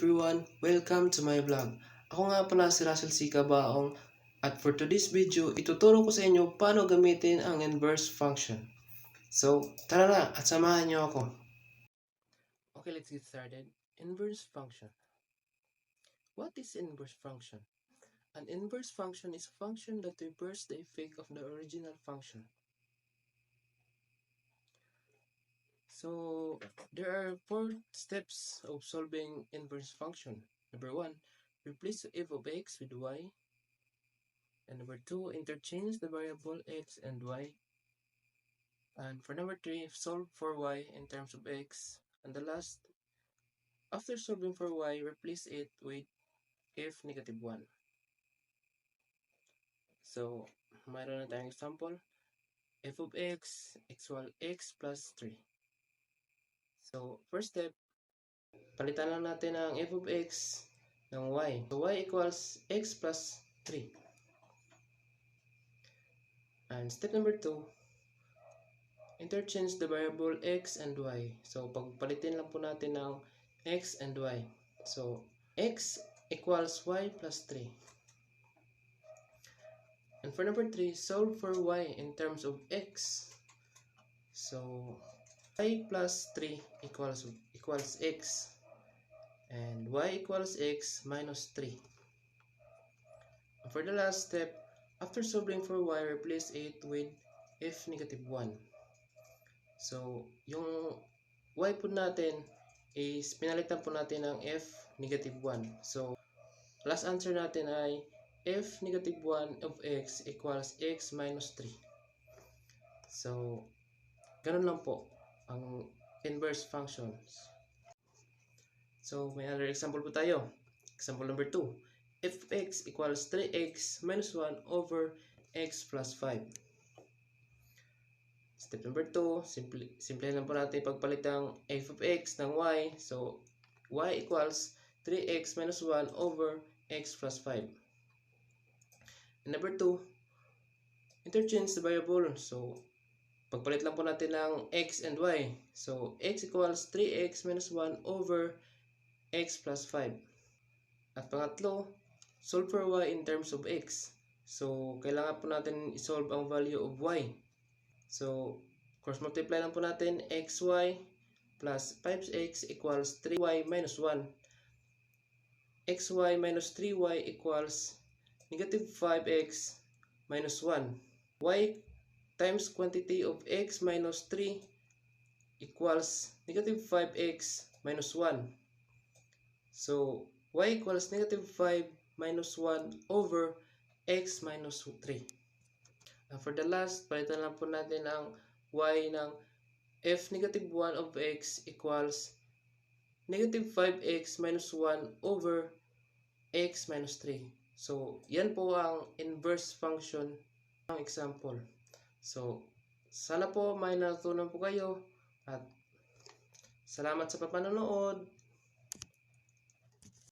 everyone! Welcome to my vlog. Ako nga pala si Russell C. Cabaong at for today's video, ituturo ko sa inyo paano gamitin ang inverse function. So, tara na at samahan niyo ako. Okay, let's get started. Inverse function. What is inverse function? An inverse function is a function that reverses the effect of the original function. So, there are 4 steps of solving inverse function. Number 1, replace f of x with y. And number 2, interchange the variable x and y. And for number 3, solve for y in terms of x. And the last, after solving for y, replace it with f negative 1. So, mayroon na tayong example. F of x equal x plus 3. So, first step, palitan lang natin ang f of x ng y. So, y equals x plus 3. And step number 2, interchange the variable x and y. So, pagpalitin lang po natin ng x and y. So, x equals y plus 3. And for number 3, solve for y in terms of x. So, y plus 3 equals x. And y equals x minus 3. And for the last step, after solving for y, replace it with f negative 1. So, yung y po natin is pinalitan po natin ng f negative 1. So, last answer natin ay f negative 1 of x equals x minus 3. So, ganun lang po ang inverse functions. So, may other example po tayo. Example number 2. F of x equals 3x minus 1 over x plus 5. Step number 2, simple lang po natin pagpalit ng f of x ng y. So, y equals 3x minus 1 over x plus 5. And number 2, interchange the variable. So, pagpalit lang po natin ng x and y. So, x equals 3x minus 1 over x plus 5. At pangatlo, solve for y in terms of x. So, kailangan po natin isolve ang value of y. So, cross multiply lang po natin xy plus 5x equals 3y minus 1. xy minus 3y equals negative 5x minus 1. Y times quantity of x minus 3 equals negative 5x minus 1. So, y equals negative 5 minus 1 over x minus 3. And for the last, palitan lang po natin ang y ng f negative 1 of x equals negative 5x minus 1 over x minus 3. So, yan po ang inverse function ng example. So, sana po may natutunan po kayo at salamat sa panonood.